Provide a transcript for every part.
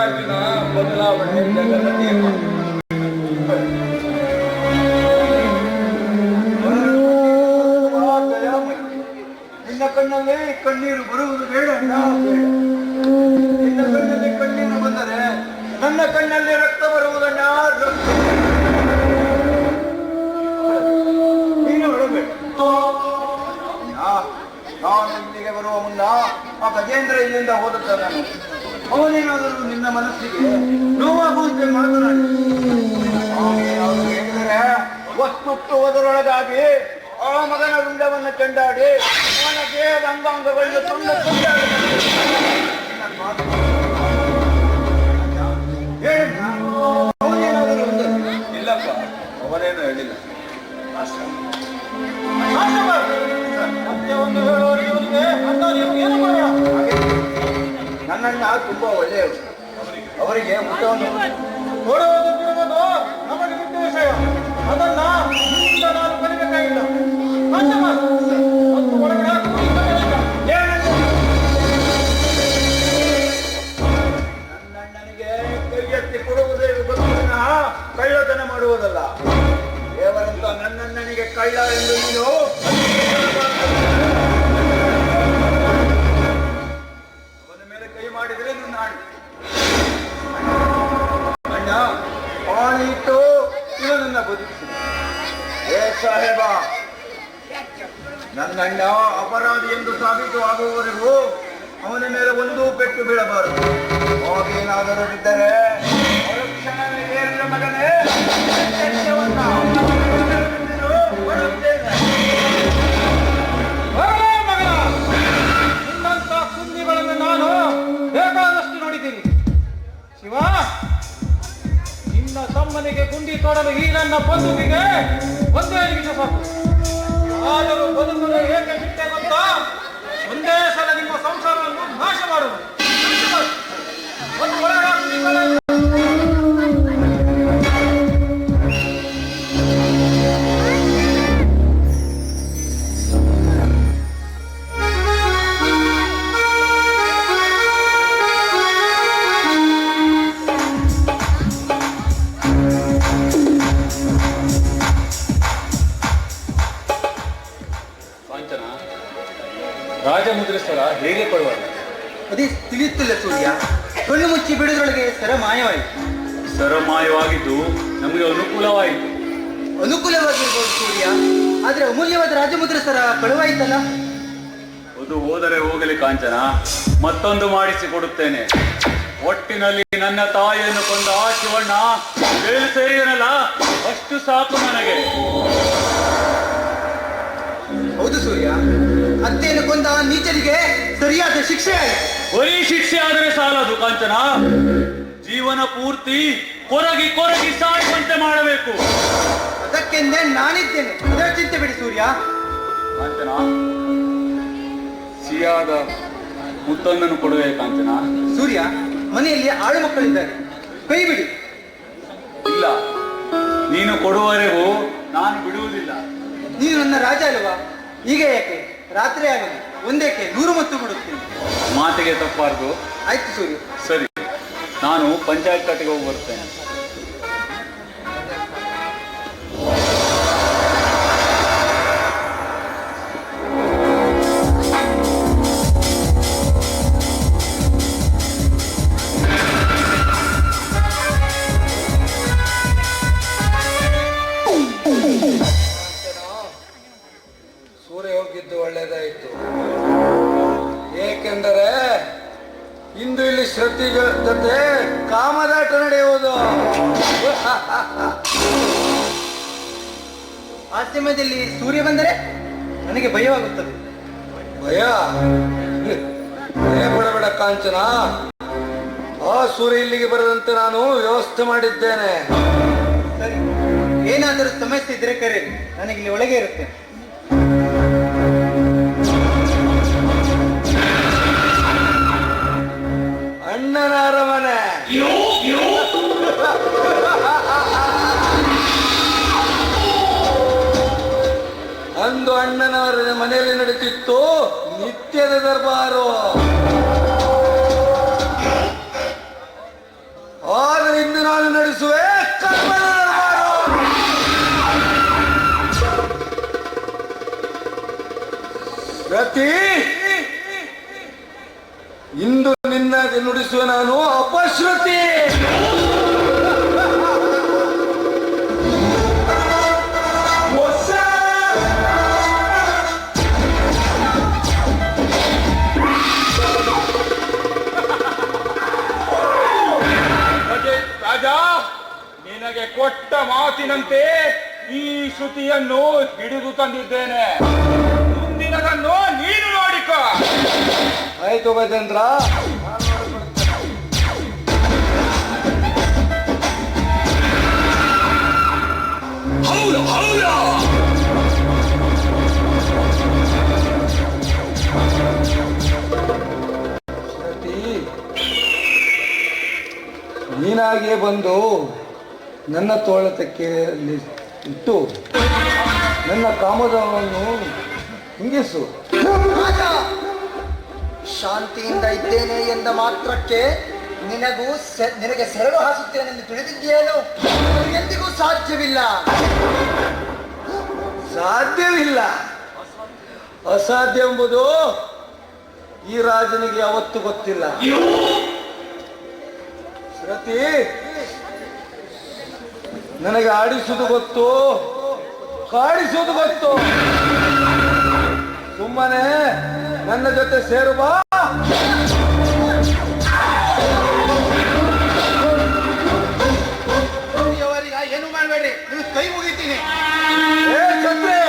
ಮಾರ್ಜಿನ ಬದಲಾವಣೆ ಜಗದ ನಿಯಮ. ನಿನ್ನ ಕಣ್ಣಲ್ಲಿ ಕಣ್ಣೀರು ಬರುವುದು ಬೇಡ. ನಿನ್ನ ಕಣ್ಣಲ್ಲಿ ಕಣ್ಣೀರು ಬಂದರೆ ನನ್ನ ಕಣ್ಣಲ್ಲಿ ರಕ್ತ ಬರುವುದನ್ನ ನೀನು ಹೇಳಬೇಡ. ನಾನು ಇಲ್ಲಿಗೆ ಬರುವ ಮುನ್ನ ಆ ಗಜೇಂದ್ರ ಇಲ್ಲಿಂದ ಹೋದ ನಾನು ಅವನೇನಾದರೂ ನಿನ್ನ ಮನಸ್ಸಿಗೆ ನೋವಾಗುವಂತೆ ಮಾತನಾಡಿ ಹೇಳಿದರೆ ವಸ್ತುಟ್ಟು ಹೋದರೊಳಗಾಗಿ ಆ ಮಗನ ರುಂಡವನ್ನು ಚೆಂಡಾಡಿ ಅವನ ದೇಹದ ಅಂಗಾಂಗಗಳನ್ನು ತುಂಬ ಅವನೇನಾದರೂ ಇಲ್ಲಪ್ಪ, ಅವನೇನು ಹೇಳಿಲ್ಲ. ನನ್ನಣ್ಣ ತುಂಬಾ ಒಳ್ಳೆಯವರು. ಅವರಿಗೆ ಊಟವನ್ನು ಕೊಡುವುದು ಬಿಡುವುದು ನಮಗೆ ಬಿಟ್ಟ ವಿಷಯ. ಅದನ್ನ ನಿಮ್ಮಿಂದ ನಾನು ಕಲಿಬೇಕಾಗಿಲ್ಲ. ನನ್ನಣ್ಣನಿಗೆ ಕೈ ಎತ್ತಿ ಕೊಡುವುದೇ ಗೊತ್ತಿನ ಕಳ್ಳತನ ಮಾಡುವುದಲ್ಲ. ದೇವರಂತ ನನ್ನಣ್ಣನಿಗೆ ಕಳ್ಳ ಎಂದು ನೀನು ಅವನ ಮೇಲೆ ಕೈ ಮಾಡಿದರೆ ನನ್ನ ಅಣ್ಣ ಪಾಣಿ ಇಟ್ಟು ಇವನನ್ನ ಬದುಕಿಸಿದ. ಏ ಸಾಹೇಬ, ನನ್ನಣ್ಣ ಅಪರಾಧಿ ಎಂದು ಸಾಬೀತು ಆಗುವವರೆಗೂ ಅವನ ಮೇಲೆ ಒಂದೂ ಪೆಟ್ಟು ಬೀಳಬಾರದು. ಹಾಗೇನಾದರೂ ಇದ್ದರೆ ಮಗನೇ ನಿನ್ನಂತ ಸುದ್ದಿಗಳನ್ನು ನಾನು ಬೇಕಾದಷ್ಟು ನೋಡಿದ್ದೀನಿ. ಶಿವ, ನಿನ್ನ ತಮ್ಮನಿಗೆ ಗುಂಡಿ ತೊಡಲು ಈ ನನ್ನ ಬಂಧುವಿಗೆ ಒಂದೇ ನಿಮಿಷ ಸಾಕು. ಆದರೂ ಬದುಕಲು ಏಕೆ ಬಿಟ್ಟೆ ಗೊತ್ತಾ? ಒಂದೇ ಸಲ ನಿಮ್ಮ ಸಂಸಾರವನ್ನು ನಾಶ ಮಾಡುವುದು. ಒಂದು ಒಳಗಾಗ್ತಿಲ್ಲ. ರಾಜಮುದ್ರೇಶ್ವರ ಹೇಗೆ ಕೊಡುವಾಗ ಅದೇ ತಿಳಿಯುತ್ತಿಲ್ಲ ಸೂರ್ಯ. ಕಣ್ಣು ಮುಚ್ಚಿ ಬಿಡುವುದರೊಳಗೆ ಸರ ಮಾಯವಾಯಿತು. ಸರ ಮಾಯವಾಗಿದ್ದು ನಮಗೆ ಅನುಕೂಲವಾಯಿತು. ಅನುಕೂಲವಾಗಿರ್ಬೋದು ಸೂರ್ಯ, ಆದ್ರೆ ಅಮೂಲ್ಯವಾದ ರಾಜಮುದ್ರೆ ಸರ ಕಳುವಾಯಿತಲ್ಲ. ಅದು ಹೋದರೆ ಹೋಗಲಿ ಕಾಂಚನ, ಮತ್ತೊಂದು ಮಾಡಿಸಿ ಕೊಡುತ್ತೇನೆ. ಒಟ್ಟಿನಲ್ಲಿ ನನ್ನ ತಾಯಿಯನ್ನು ಕೊಂದ ಆ ಶಿವಣ್ಣ ಜೈಲು ಸೇರಿದನಲ್ಲ, ಅಷ್ಟು ಸಾಕು ನನಗೆ. ಹೌದು ಸೂರ್ಯ, ಅತ್ತೆಯನ್ನು ಕೊಂದ ನೀಚರಿಗೆ ಸರಿಯಾದ ಶಿಕ್ಷೆ ಆಯಿತು. ಬರೀ ಶಿಕ್ಷೆ ಆದರೆ ಸಾಲದು ಕಾಂಚನ, ಜೀವನ ಪೂರ್ತಿ ಕೊರಗಿ ಕೊರಗಿ ಸಾಯುವಂತೆ ಮಾಡಬೇಕು. ಅದಕ್ಕೆಂದೇ ನಾನಿದ್ದೇನೆ, ಅದರ ಚಿಂತೆ ಬಿಡಿ ಸೂರ್ಯ. ಕಾಂಚನ, ಸಿಹಿಯಾದ ಮುತ್ತೊಂದನ್ನು ಕೊಡುವೆ ಕಾಂಚನ. ಸೂರ್ಯ, ಮನೆಯಲ್ಲಿ ಆಳು ಮಕ್ಕಳಿದ್ದಾರೆ, ಕೈ ಬಿಡಿ. ಇಲ್ಲ, ನೀನು ಕೊಡುವವರೆಗೂ ನಾನು ಬಿಡುವುದಿಲ್ಲ. ನೀನು ನನ್ನ ರಾಜ ಅಲ್ವಾ? ಈಗ ಯಾಕೆ ರಾತ್ರಿ ಆಗಲಿ, ಒಂದೇಕೆ 100 ಮತ್ತು ಕೊಡುತ್ತೀನಿ. ಮಾತಿಗೆ ತಪ್ಪಾರ್ದು. ಆಯ್ತು ಸೂರ್ಯ. ಸರಿ, ನಾನು ಪಂಚಾಯತ್ ಕಟ್ಟಿಗೆ ಹೋಗಿ ಬರ್ತೇನೆ. ಸೂರ್ಯ ಹೋಗಿದ್ದು ಒಳ್ಳೆಯದಾಯಿತು. ಏಕೆಂದರೆ ಇಂದು ಇಲ್ಲಿ ಶ್ರದ್ಧೆಗಳ ಜೊತೆ ಕಾಮದಾಟ ನಡೆಯುವುದು. ಆ ಸಮಯದಲ್ಲಿ ಸೂರ್ಯ ಬಂದರೆ ನನಗೆ ಭಯವಾಗುತ್ತದೆ. ಭಯ ಪಡಬೇಡ ಕಾಂಚನ. ಆ ಸೂರ್ಯ ಇಲ್ಲಿಗೆ ಬರದಂತೆ ನಾನು ವ್ಯವಸ್ಥೆ ಮಾಡಿದ್ದೇನೆ. ಸರಿ, ಏನಾದರೂ ಸಮಸ್ಯೆ ಇದ್ರೆ ಕರೆ, ನನಗಿಲ್ಲಿ ಒಳಗೆ ಇರುತ್ತೇನೆ. ಅಣ್ಣನ ಅರಮನೆ. ಅಂದು ಅಣ್ಣನವರ ಮನೆಯಲ್ಲಿ ನಡೀತಿತ್ತು ನಿತ್ಯದ ದರ್ಬಾರು. ಶ್ರುತಿ, ಇಂದು ನಿನ್ನಾಗೆ ನುಡಿಸುವ ನಾನು ಅಪಶ್ರುತಿ. ರಾಜ, ನಿನಗೆ ಕೊಟ್ಟ ಮಾತಿನಂತೆ ಈ ಶ್ರುತಿಯನ್ನು ಹಿಡಿದು ತಂದಿದ್ದೇನೆ. ಮುಂದಿನದನ್ನು ನೀನು ನೋಡಿಕೋ. ಆಯ್ತು ಗಜೇಂದ್ರ. ಶ್ರುತಿ, ನೀನಾಗೆ ಬಂದು ನನ್ನ ತೋಳತಕ್ಕೆ ಇಟ್ಟು ನನ್ನ ಕಾಮದವನ್ನು ಹಿಂಗಿಸು. ರಾಜ, ಶಾಂತಿಯಿಂದ ಇದ್ದೇನೆ ಎಂದ ಮಾತ್ರಕ್ಕೆ ನಿನಗೆ ಸೆರಳು ಹಾಸುತ್ತೇನೆಂದು ತಿಳಿದಿದ್ದೇನು? ಎಂದಿಗೂ ಸಾಧ್ಯವಿಲ್ಲ. ಸಾಧ್ಯವಿಲ್ಲ. ಅಸಾಧ್ಯ ಎಂಬುದು ಈ ರಾಜನಿಗೆ ಯಾವತ್ತೂ ಗೊತ್ತಿಲ್ಲ. ಶ್ರುತಿ, ನನಗೆ ಆಡಿಸುವುದು ಗೊತ್ತು, ಕಾಡಿಸುವುದು ಗೊತ್ತು. ಸುಮ್ಮನೆ ನನ್ನ ಜೊತೆ ಸೇರು ಬಾ. ಏನು ಮಾಡಬೇಡಿ, ನೀವು ಕೈ ಮುಗಿತೀನಿ. ಏ ಛತ್ರಿ,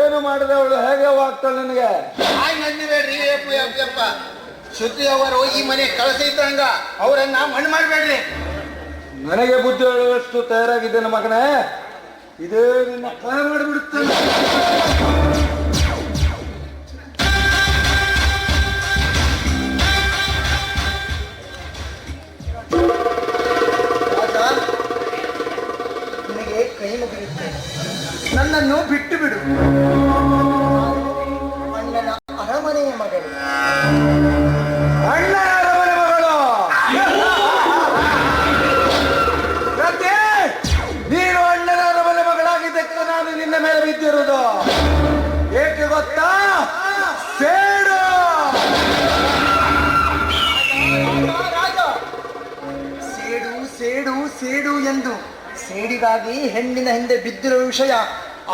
ಏನು ಮಾಡಿದೆ ಅವಳು? ಹೇಗೆ ಆಗ್ತಾಳೆ ನಿನಗೆ? ನಂದಿಬೇಡ್ರಿ ಯಪ್ಪ. ಶ್ರುತಿ ಅವರು ಈ ಮನೆ ಕಳಸ ಇದ್ದಂಗ ಅವರನ್ನ ಮಣ್ಣು ಮಾಡಬೇಡ್ರಿ. ನನಗೆ ಬುದ್ಧಿ ಹೇಳುವಷ್ಟು ತಯಾರಾಗಿದ್ದೇನೆ ಮಗನೇ. ಇದೇ ನಿನ್ನ ಕೊನೆ ಮಾಡಿಬಿಡುತ್ತೇನೆ. ನಿನಗೆ ಕೈ ಮುಗಿಯುತ್ತೆ, ನನ್ನನ್ನು ಬಿಟ್ಟು ಬಿಡು. ಅಣ್ಣನ ಅರಮನೆಯ ಮಗಳು. ಅಣ್ಣನ ಅರಮನೆ ಮಗಳು. ಶ್ರುತಿ, ನೀನು ಅಣ್ಣನ ಅರಮನೆ ಮಗಳಾಗಿದ್ದಕ್ಕೆ ನಾನು ನಿನ್ನ ಮೇಲೆ ಬಿದ್ದಿರುವುದು. ಏಕೆ ಗೊತ್ತಾ? ಸೇಡು. ರಾಜ, ಸೇಡು ಸೇಡು ಸೇಡು ಎಂದು ಸೇಡಿಗಾಗಿ ಹೆಣ್ಣಿನ ಹಿಂದೆ ಬಿದ್ದಿರುವ ವಿಷಯ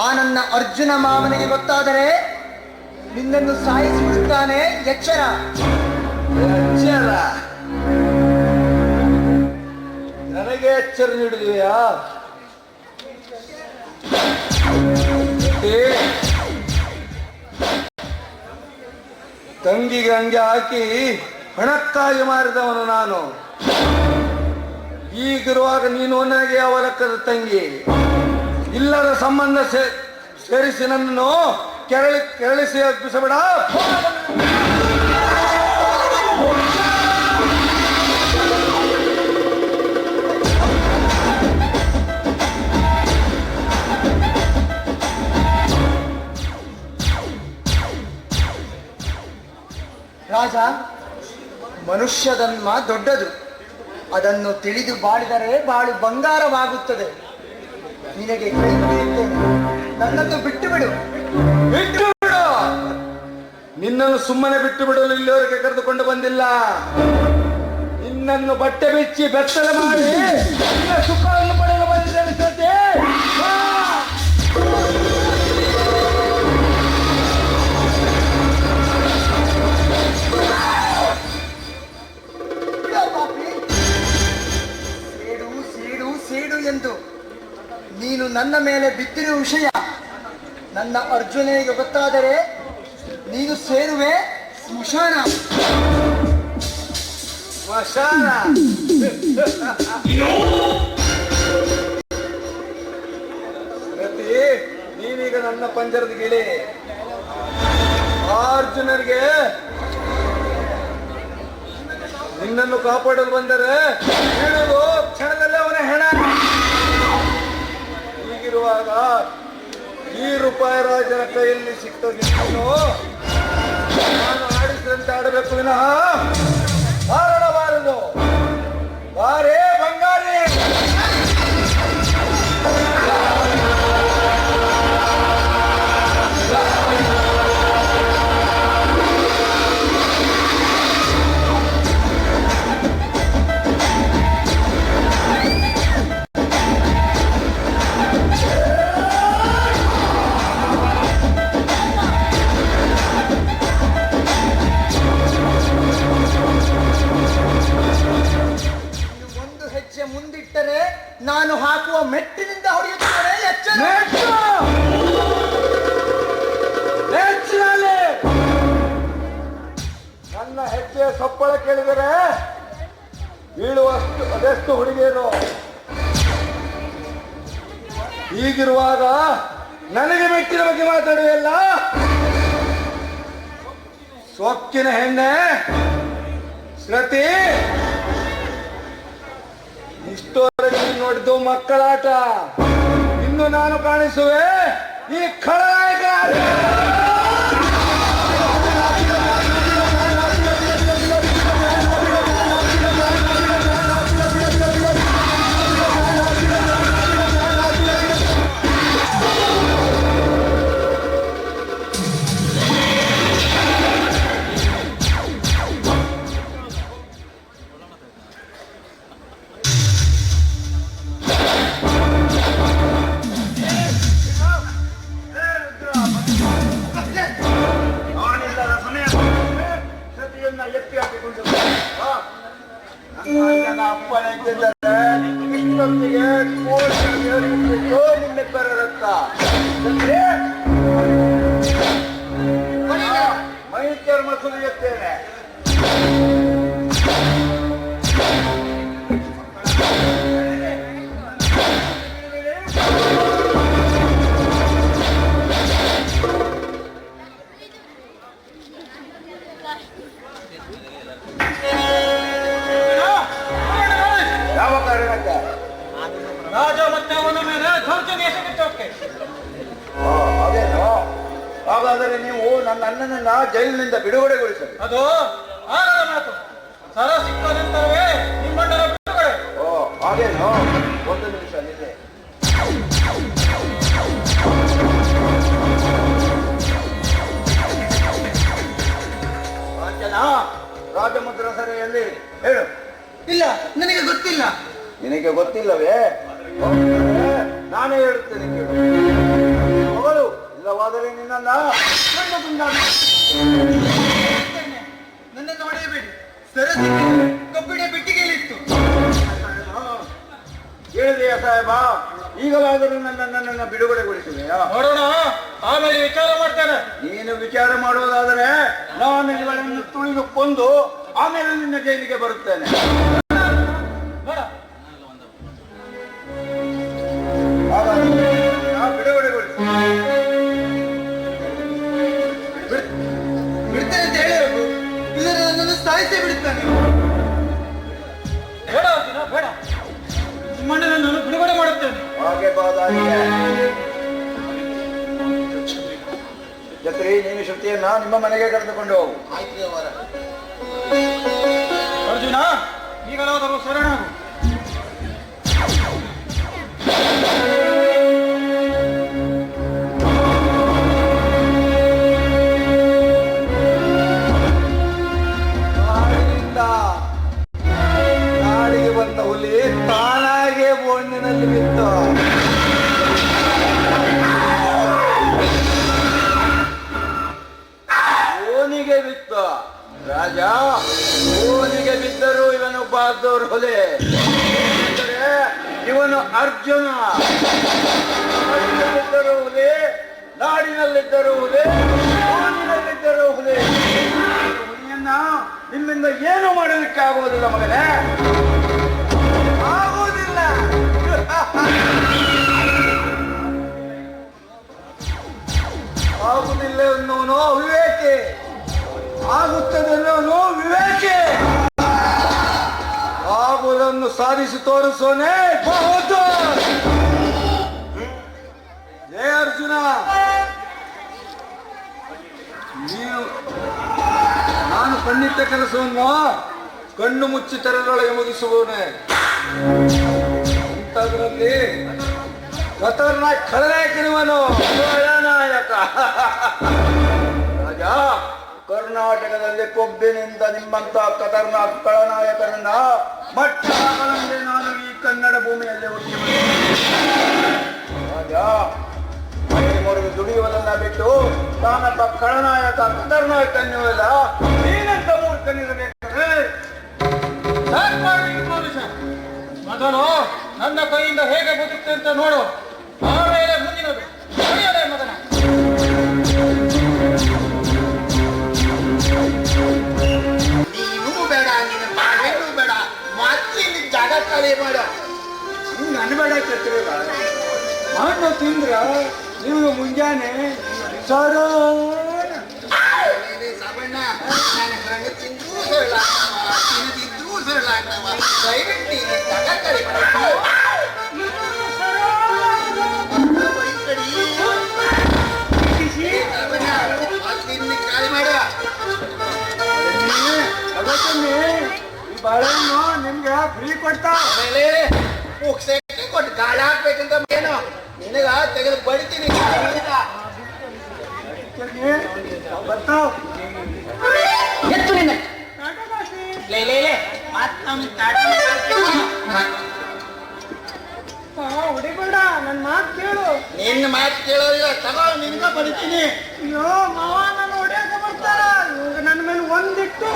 ಆ ನನ್ನ ಅರ್ಜುನ ಮಾವನಿಗೆ ಗೊತ್ತಾದರೆ ನಿನ್ನನ್ನು ಸಾಯಿಸಿಬಿಡುತ್ತಾನೆ. ಎಚ್ಚರ. ಎಚ್ಚರ? ನನಗೆ ಎಚ್ಚರ ನೀಡಿದೆಯಾ? ತಂಗಿಗೆ ಹಂಗೆ ಹಾಕಿ ಹಣಕ್ಕಾಗಿ ಮಾರಿದವನು ನಾನು. ಈಗಿರುವಾಗ ನೀನು ನನಗೆ ಯಾವ ಲೆಕ್ಕದ ತಂಗಿ? ಇಲ್ಲದ ಸಂಬಂಧ ಸೇರಿಸಿ ನನ್ನನ್ನು ಕೆರಳಿಸಿ ಎಬ್ಬಿಸಬೇಡ. ರಾಜ, ಮನುಷ್ಯ ಜನ್ಮ ದೊಡ್ಡದು. ಅದನ್ನು ತಿಳಿದು ಬಾಳಿದರೆ ಬಾಳು ಬಂಗಾರವಾಗುತ್ತದೆ. ನಿನಗೆ ಕೈ ಮುಗಿಯುತ್ತೇನೆ, ನನ್ನನ್ನು ಬಿಟ್ಟು ಬಿಡು. ಬಿಟ್ಟು ಬಿಡು. ನಿನ್ನನ್ನು ಸುಮ್ಮನೆ ಬಿಟ್ಟು ಬಿಡಲು ಇಲ್ಲಿವರೆಗೆ ಕರೆದುಕೊಂಡು ಬಂದಿಲ್ಲ. ನಿನ್ನನ್ನು ಬಟ್ಟೆ ಬಿಚ್ಚಿ ಬೆತ್ತಲ ಮಾಡಿ ನಿನ್ನ ಸುಖವನ್ನು ಪಡೆಯಲು ಬಂದಿದ್ದೇನೆ ಶ್ರುತಿ. ಸೇಡು ಸೇಡು ಸೇಡು ಎಂದು ನೀನು ನನ್ನ ಮೇಲೆ ಬಿದ್ದಿರುವ ವಿಷಯ ನನ್ನ ಅರ್ಜುನನಿಗೆ ಗೊತ್ತಾದರೆ ನೀನು ಸೇರುವೆ ಸ್ಮಶಾನ. ಸ್ಮಶಾನ? ಶ್ರುತಿ, ನೀವೀಗ ನನ್ನ ಪಂಜರದ ಗಿಳಿ. ಅರ್ಜುನರಿಗೆ ನಿನ್ನನ್ನು ಕಾಪಾಡಲು ಬಂದರೆ ಹೇಳುವುದು ಕ್ಷಣದಲ್ಲೇ ಅವನ ಹೆಣ. ಹೀಗಿರುವಾಗ ಈ ರೂಪಾಯಿ ರಾಜನ ಕೈಯಲ್ಲಿ ಸಿಕ್ತೋಗಿದ್ದು ನಾನು ಆಡಿಸಿದಂತೆ ಆಡಬೇಕು ವಿನಃ ಆಡಬಾರದು. ಬಾರೇ ಬಂಗಾರಿ. ನಾನು ಹಾಕುವ ಮೆಟ್ಟಿನಿಂದ ಹೊಡೆಯುತ್ತೇನೆ. ಎಚ್ಚರ. ನನ್ನ ಹೆಜ್ಜೆಯ ಸಪ್ಪಳ ಕೇಳಿದರೆ ಬೀಳುವಷ್ಟು ಅದೆಷ್ಟು ಹುಡುಗಿಯರು. ಹೀಗಿರುವಾಗ ನನಗೆ ಮೆಟ್ಟಿನ ಬಗ್ಗೆ ಮಾತಾಡುವೆಲ್ಲ. ಸೊಕ್ಕಿನ ಹೆಣ್ಣೆ ಶ್ರುತಿ, ಇಷ್ಟೋವರೆಗೆ ನೀನು ನೋಡಿದ್ದು ಮಕ್ಕಳಾಟ. ಇನ್ನು ನಾನು ಕಾಣಿಸುವೆ ಈ ಖಳನಾಯಕ. ಮೈ ಚರ್ಮ ಸುಲಿಯುತ್ತೇನೆ. ಯಾವ ಕಾರಣಕ್ಕೆ? ರಾಜ ಮತ್ತೆ ಅವನ ಮೇಲೆ ದೌರ್ಜನ್ಯ ಎಸಗುತ್ತೋಕೆ. ಅದೇನು? ಹಾಗಾದರೆ ನೀವು ನನ್ನ ಅಣ್ಣನನ್ನ ಜೈಲಿನಿಂದ ಬಿಡುಗಡೆಗೊಳಿಸಬೇಕು. ಅದು ಆಗದ ಮಾತು. ಸರ ಸಿಕ್ಕ ನಂತರವೇ ನಿಮ್ಮಣ್ಣನ ಬಿಡುಗಡೆ. ಓ ಹಾಗೇನು? ಒಂದು ನಿಮಿಷ ನಿಲ್ಲಿ. ರಾಜಮುದ್ರ ಸೆರೆಯಲ್ಲಿ ಹೇಳು. ಇಲ್ಲ, ನನಗೆ ಗೊತ್ತಿಲ್ಲ. ನಿನಗೆ ಗೊತ್ತಿಲ್ಲವೇ? ನಾನೇ ಹೇಳುತ್ತೇನೆ ಕೇಳು. ಮಗಳು, ಇಲ್ಲವಾದರೆ ನಿನ್ನನ್ನ ನನ್ನನ್ನು ಹೊಡೆಯಬೇಡಿ. ಸರಸಿ ಕಬ್ಬಿಣ ಪೆಟ್ಟಿಗೆಯಲ್ಲಿತ್ತು. ಹೇಳಿದೆಯಾ ಸಾಹೇಬ? ಈಗಲಾದರೂ ನನ್ನನ್ನು ಬಿಡುಗಡೆಗೊಳಿಸುವೆಯಾ? ನೋಡೋಣ, ಆಮೇಲೆ ವಿಚಾರ ಮಾಡ್ತೇನೆ. ನೀನು ವಿಚಾರ ಮಾಡುವುದಾದರೆ ನಾನು ಇವುಗಳನ್ನು ತುಳಿದು ಕೊಂದು ಆಮೇಲೆ ನಿನ್ನ ಜೈಲಿಗೆ ಬರುತ್ತೇನೆ. ನೋಡ, ಬಿಡುಗಡೆಗೊಳಿಸಿ. ಬಿಡ್ತೇನೆ ಅಂತ ಹೇಳಬೇಕು. ಇಲ್ಲ, ನನ್ನನ್ನು ಸಾಯಿಸೇ ಬಿಡುತ್ತಾನೆ. ಬೇಡ ಅರ್ಜುನ, ಬೇಡ. ನಿಮ್ಮಣ್ಣನನ್ನು ಬಿಡುಗಡೆ ಮಾಡುತ್ತೇನೆ. ಹಾಗೆ ಬಾದಾರಿಗೆ ಜತ್ರಿ, ನೀನು ಶ್ರುತಿಯನ್ನ ನಿಮ್ಮ ಮನೆಗೆ ಕರೆದುಕೊಂಡು ಹೋಗು. ಆಯ್ತು ಅವರ. ಅರ್ಜುನ, ಈಗಲಾದರೂ ಶರಣಾಗು. ನಾಡಿಗೆ ಬಂದ ಹುಲಿ ತಾನಾಗೆ ಬೋಣಿನಲ್ಲಿ ಬಿತ್ತು. ಓನಿಗೆ ಬಿತ್ತು ರಾಜ. ಓನಿಗೆ ಬಿದ್ದರೂ ಇವನು ಬಹದ್ದೂರ್ ಹುಲಿ. ಇವನು ಅರ್ಜುನ. ನಾಡಿನಲ್ಲಿದ್ದರೂ ಹುಲಿ, ನಾಡಿನಲ್ಲಿದ್ದರೂ ಹುಲಿ, ಓನಿನಲ್ಲಿದ್ದರೂ ಹುಲಿ. ಹುಲಿಯನ್ನ ನಿಮ್ಮಿಂದ ಏನು ಮಾಡಲಿಕ್ಕೆ ಆಗುವುದಿಲ್ಲ ಮಗನೇ, ಆಗುವುದಿಲ್ಲ. ಆಗುವುದಿಲ್ಲ ಎನ್ನುವನು ವಿವೇಕಿ, ಆಗುತ್ತದೆ ಎನ್ನುವನು ವಿವೇಕಿ. ಆಗುವುದನ್ನು ಸಾಧಿಸಿ ತೋರಿಸೋನೆ ಬಹದ್ದೂರ್. ಜಯ ಅರ್ಜುನ. ನೀನು ನಾನು ಕಣ್ಣಿಟ್ಟ ಕೆಲಸವನ್ನು ಕಣ್ಣು ಮುಚ್ಚಿ ತೆರೆದೊಳಗೆ ಮುಗಿಸುವವನೇ. ಇಂಥದ್ರಲ್ಲಿ ಖತರ್ನಾಕ್ ಖಳನಾಯಕನಿವನು. ಖಳನಾಯಕ ರಾಜ, ಕರ್ನಾಟಕದಲ್ಲಿ ಕೊಬ್ಬಿನಿಂದ ನಿಮ್ಮಂತ ಖತರ್ನಾಕ್ ಖಳನಾಯಕರನ್ನ ಮಟ್ಟ ಹಾಕಲೆಂದೇ ನಾನು ಈ ಕನ್ನಡ ಭೂಮಿಯಲ್ಲಿ ಹುಟ್ಟಿ ರಾಜ. ಮುರಿದು ದುಡಿಯುವುದನ್ನ ಬಿಟ್ಟು ತಾನಪ್ಪ ಖಳನಾಯಕ ಖತರ್ನಾಯಕ ಎನ್ನುವುದಿಲ್ಲ. ನೀನಂತ ಮೂರ್ಖನಿರಬೇಕಾದ್ರೆ ಮೊದಲು ನನ್ನ ಕೈಯಿಂದ ಹೇಗೆ ಬದುಕ್ತೆ ಅಂತ ನೋಡು. ಆಮೇಲೆ ಮುಂದಿನದು ಸರಿಯಲೇ ಮಗನ. ನೀನು ಬೇಡ, ನಿನ್ನ ಮಗನೂ ಬೇಡ, ಮತ್ತೆ ಇಲ್ಲಿ ಜಾಗ ಖಾಲಿ ಮಾಡು. ನನ್ನ ಬೇಡ ಕತ್ತಿರಲ್ಲ ಮಣ್ಣು ತಿಂದ್ರ ನೀವು ಮುಂಜಾನೆ ಸರೋ ಸಾಬಣ್ಣ, ನನ್ನ ಹಣ್ಣು ತಿಂದ್ರೂ ಸರಳ ಆಗ್ತಾವ, ತಿನ್ನದಿದ್ರೂ ಸರಳ ಆಗ್ತಾವ. ದಯವಿಟ್ಟು ಇಲ್ಲಿ ಜಾಗ ಖಾಲಿ ಮಾಡು. ಖಾಲಿ ಮಾಡು. ಈ ಬಾಳೆಹಣ್ಣು ನಿಮ್ಗೆ ಫ್ರೀ ಕೊಡ್ತಾ ಆಮೇಲೆ ಮುಗ್ಸಕ್ಕೆ ಕೊಟ್ಟು ಗಾಳ ಹಾಕ್ಬೇಕಂತ ಏನು ನಿನಗ ತೆಗೆದು ಬಡಿತೀನಿ. ಬರ್ತಾವ್ ಎತ್ತು ನಿನ್ನ ಲೇ ಮತ್ ನಮ್ ಹೊಡಿಬೇಡ, ನನ್ನ ಮಾತು ಕೇಳು. ನಿನ್ನ ಮಾತು ಕೇಳೋದಿಲ್ಲ, ತಗೋ ನಿನ್ಗ ಬಡಿತೀನಿ. ಅಯ್ಯೋ ಮಾವ, ನನ್ನ ಹೊಡ್ಯಾಕ ಬರ್ತಾರ. ಇವಾಗ ನನ್ನ ಮೇಲೆ ಒಂದಿಟ್ಟು